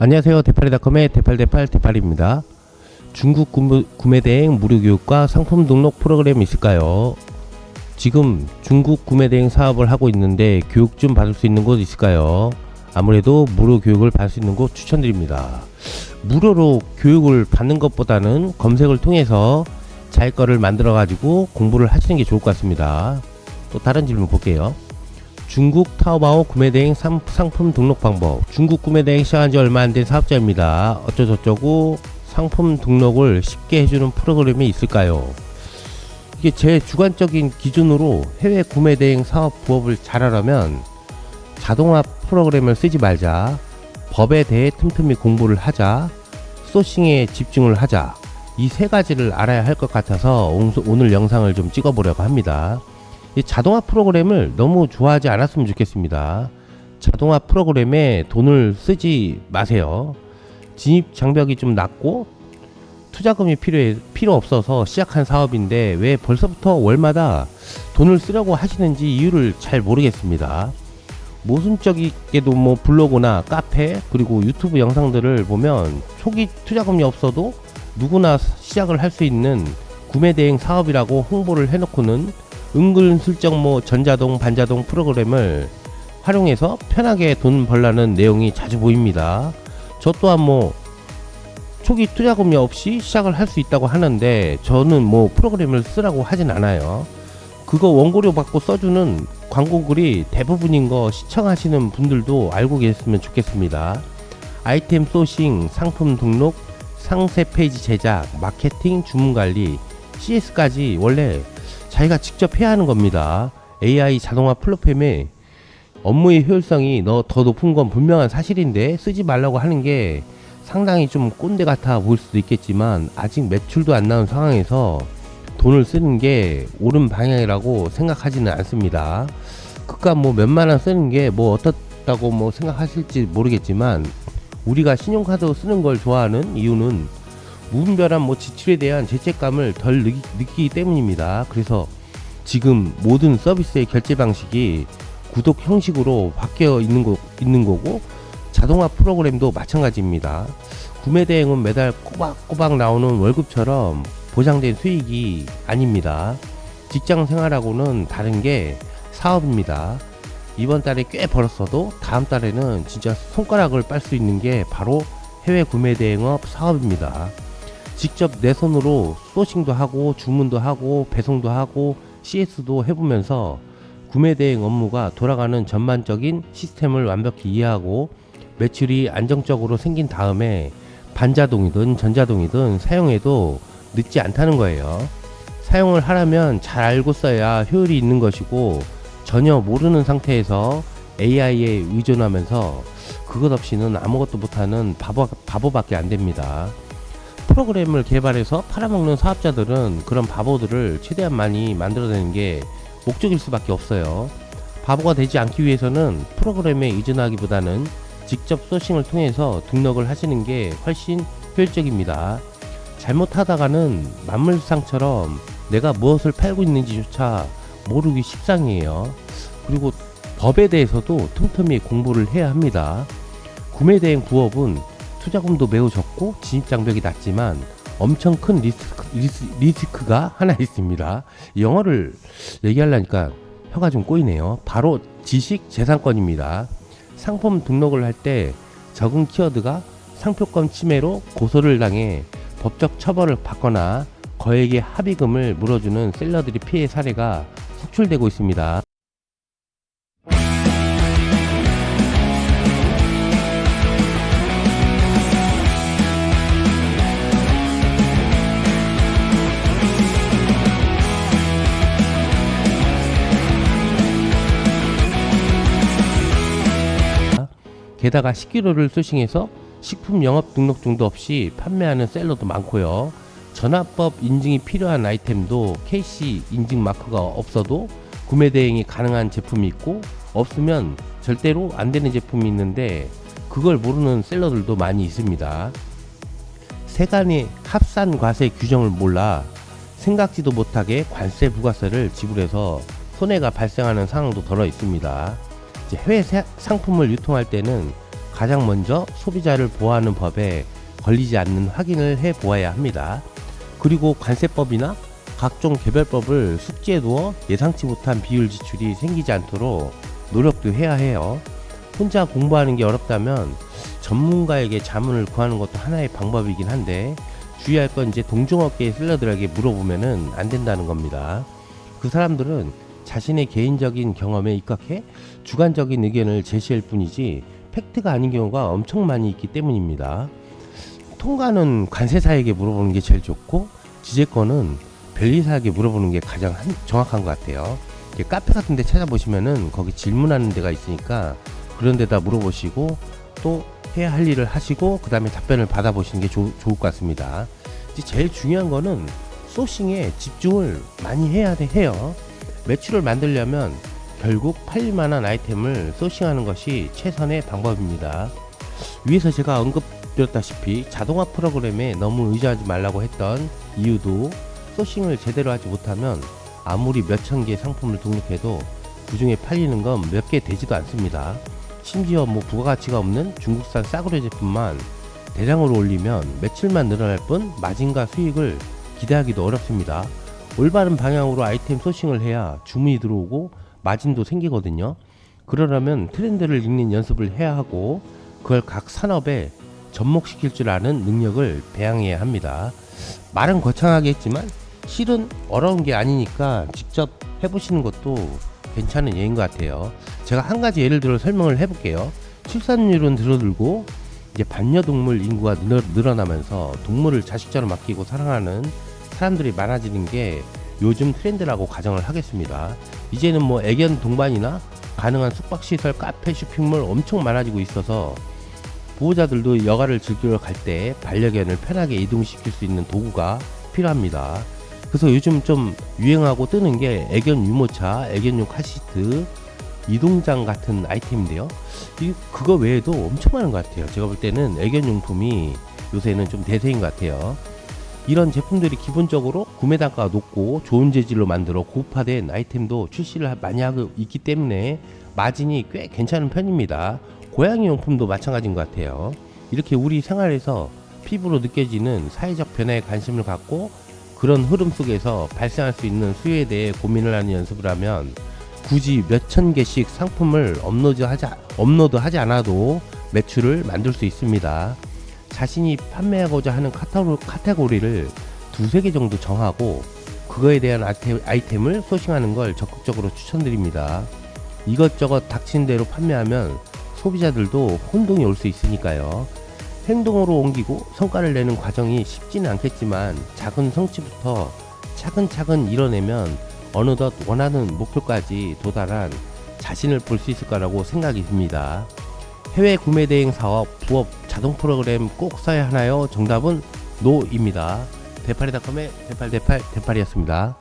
안녕하세요. 대팔이닷컴의 대팔입니다. 중국 구매대행 무료교육과 상품 등록 프로그램이 있을까요? 지금 중국 구매대행 사업을 하고 있는데 교육 좀 받을 수 있는 곳 있을까요? 아무래도 무료 교육을 받을 수 있는 곳 추천드립니다. 무료로 교육을 받는 것보다는 검색을 통해서 자기 거를 만들어 가지고 공부를 하시는 게 좋을 것 같습니다. 또 다른 질문 볼게요. 중국 타오바오 구매대행 상품 등록 방법. 중국 구매대행 시작한 지 얼마 안 된 사업자입니다. 어쩌저쩌고 상품 등록을 쉽게 해주는 프로그램이 있을까요? 이게 제 주관적인 기준으로 해외 구매대행 사업 부업을 잘하려면 자동화 프로그램을 쓰지 말자, 법에 대해 틈틈이 공부를 하자, 소싱에 집중을 하자, 이 세 가지를 알아야 할 것 같아서 오늘 영상을 좀 찍어보려고 합니다. 이 자동화 프로그램을 너무 좋아하지 않았으면 좋겠습니다. 자동화 프로그램에 돈을 쓰지 마세요. 진입 장벽이 좀 낮고 투자금이 필요 없어서 시작한 사업인데 왜 벌써부터 월마다 돈을 쓰려고 하시는지 이유를 잘 모르겠습니다. 모순적이게도 뭐 블로그나 카페 그리고 유튜브 영상들을 보면 초기 투자금이 없어도 누구나 시작을 할 수 있는 구매대행 사업이라고 홍보를 해놓고는 은근슬쩍 뭐 전자동 반자동 프로그램을 활용해서 편하게 돈 벌라는 내용이 자주 보입니다. 저 또한 뭐 초기 투자금이 없이 시작을 할 수 있다고 하는데 저는 뭐 프로그램을 쓰라고 하진 않아요. 그거 원고료 받고 써주는 광고글이 대부분인 거 시청하시는 분들도 알고 계셨으면 좋겠습니다. 아이템 소싱, 상품 등록, 상세 페이지 제작, 마케팅, 주문관리, CS까지 원래 자기가 직접 해야 하는 겁니다. AI 자동화 플랫폼에 업무의 효율성이 더 높은 건 분명한 사실인데 쓰지 말라고 하는 게 상당히 좀 꼰대 같아 보일 수도 있겠지만 아직 매출도 안 나온 상황에서 돈을 쓰는 게 옳은 방향이라고 생각하지는 않습니다. 그깟 뭐 몇만원 쓰는 게 뭐 어떻다고 뭐 생각하실지 모르겠지만 우리가 신용카드 쓰는 걸 좋아하는 이유는 무분별한 뭐 지출에 대한 죄책감을 덜 느끼기 때문입니다. 그래서 지금 모든 서비스의 결제 방식이 구독 형식으로 바뀌어 있는 거고 자동화 프로그램도 마찬가지입니다. 구매 대행은 매달 꼬박꼬박 나오는 월급처럼 보장된 수익이 아닙니다. 직장 생활하고는 다른 게 사업입니다. 이번 달에 꽤 벌었어도 다음 달에는 진짜 손가락을 빨 수 있는 게 바로 해외 구매 대행업 사업입니다. 직접 내 손으로 소싱도 하고 주문도 하고 배송도 하고 CS도 해보면서 구매 대행 업무가 돌아가는 전반적인 시스템을 완벽히 이해하고 매출이 안정적으로 생긴 다음에 반자동이든 전자동이든 사용해도 늦지 않다는 거예요. 사용을 하려면 잘 알고 써야 효율이 있는 것이고 전혀 모르는 상태에서 AI에 의존하면서 그것 없이는 아무것도 못하는 바보밖에 안 됩니다. 프로그램을 개발해서 팔아먹는 사업자들은 그런 바보들을 최대한 많이 만들어내는 게 목적일 수밖에 없어요. 바보가 되지 않기 위해서는 프로그램에 의존하기보다는 직접 소싱을 통해서 등록을 하시는 게 훨씬 효율적입니다. 잘못하다가는 만물상처럼 내가 무엇을 팔고 있는지조차 모르기 십상이에요. 그리고 법에 대해서도 틈틈이 공부를 해야 합니다. 구매대행 부업은 투자금도 매우 적고 진입장벽이 낮지만 엄청 큰 리스크가 하나 있습니다. 영어를 얘기하려니까 혀가 좀 꼬이네요. 바로 지식재산권입니다. 상품 등록을 할 때 적은 키워드가 상표권 침해로 고소를 당해 법적 처벌을 받거나 거액의 합의금을 물어주는 셀러들이 피해 사례가 속출되고 있습니다. 게다가 10kg를 소싱해서 식품 영업 등록증도 없이 판매하는 셀러도 많고요. 전화법 인증이 필요한 아이템도 KC 인증 마크가 없어도 구매 대행이 가능한 제품이 있고 없으면 절대로 안 되는 제품이 있는데 그걸 모르는 셀러들도 많이 있습니다. 세간의 합산 과세 규정을 몰라 생각지도 못하게 관세 부가세를 지불해서 손해가 발생하는 상황도 덜어 있습니다. 이제 해외 상품을 유통할 때는 가장 먼저 소비자를 보호하는 법에 걸리지 않는 확인을 해 보아야 합니다. 그리고 관세법이나 각종 개별법을 숙지해 두어 예상치 못한 비율 지출이 생기지 않도록 노력도 해야 해요. 혼자 공부하는 게 어렵다면 전문가에게 자문을 구하는 것도 하나의 방법이긴 한데, 주의할 건 이제 동종업계의 셀러들에게 물어보면은 안 된다는 겁니다. 그 사람들은 자신의 개인적인 경험에 입각해 주관적인 의견을 제시할 뿐이지 팩트가 아닌 경우가 엄청 많이 있기 때문입니다. 통과는 관세사에게 물어보는 게 제일 좋고, 지재권은 변리사에게 물어보는 게 가장 정확한 것 같아요. 카페 같은 데 찾아보시면은 거기 질문하는 데가 있으니까 그런 데다 물어보시고 또 해야 할 일을 하시고 그 다음에 답변을 받아보시는 게 좋을 것 같습니다. 이제 제일 중요한 거는 소싱에 집중을 많이 해요. 매출을 만들려면 결국 팔릴만한 아이템을 소싱하는 것이 최선의 방법입니다. 위에서 제가 언급드렸다시피 자동화 프로그램에 너무 의존하지 말라고 했던 이유도, 소싱을 제대로 하지 못하면 아무리 몇천 개의 상품을 등록해도 그 중에 팔리는 건 몇 개 되지도 않습니다. 심지어 부가가치가 없는 중국산 싸구려 제품만 대량으로 올리면 매출만 늘어날 뿐 마진과 수익을 기대하기도 어렵습니다. 올바른 방향으로 아이템 소싱을 해야 주문이 들어오고 마진도 생기거든요. 그러려면 트렌드를 읽는 연습을 해야 하고, 그걸 각 산업에 접목시킬 줄 아는 능력을 배양해야 합니다. 말은 거창하게 했지만 실은 어려운 게 아니니까 직접 해보시는 것도 괜찮은 예인 것 같아요. 제가 한 가지 예를 들어 설명을 해볼게요. 출산율은 줄어들고 이제 반려동물 인구가 늘어나면서 동물을 자식처럼 아끼고 사랑하는 사람들이 많아지는 게 요즘 트렌드라고 가정을 하겠습니다. 이제는 애견 동반이나 가능한 숙박시설, 카페, 쇼핑몰 엄청 많아지고 있어서 보호자들도 여가를 즐기러 갈 때 반려견을 편하게 이동시킬 수 있는 도구가 필요합니다. 그래서 요즘 좀 유행하고 뜨는 게 애견 유모차, 애견용 카시트, 이동장 같은 아이템인데요. 그거 외에도 엄청 많은 것 같아요. 제가 볼 때는 애견용품이 요새는 좀 대세인 것 같아요. 이런 제품들이 기본적으로 구매 단가가 높고 좋은 재질로 만들어 고급화된 아이템도 출시를 많이 하고 있기 때문에 마진이 꽤 괜찮은 편입니다. 고양이 용품도 마찬가지인 것 같아요. 이렇게 우리 생활에서 피부로 느껴지는 사회적 변화에 관심을 갖고 그런 흐름 속에서 발생할 수 있는 수요에 대해 고민을 하는 연습을 하면 굳이 몇천 개씩 상품을 업로드하지 않아도 매출을 만들 수 있습니다. 자신이 판매하고자 하는 카테고리를 두세 개 정도 정하고 그거에 대한 아이템을 소싱하는 걸 적극적으로 추천드립니다. 이것저것 닥친 대로 판매하면 소비자들도 혼동이 올 수 있으니까요. 행동으로 옮기고 성과를 내는 과정이 쉽지는 않겠지만 작은 성취부터 차근차근 이뤄내면 어느덧 원하는 목표까지 도달한 자신을 볼 수 있을 거라고 생각이 듭니다. 해외 구매 대행 사업, 부업, 자동 프로그램 꼭 써야 하나요? 정답은 NO입니다. 대파리닷컴의 대팔이었습니다.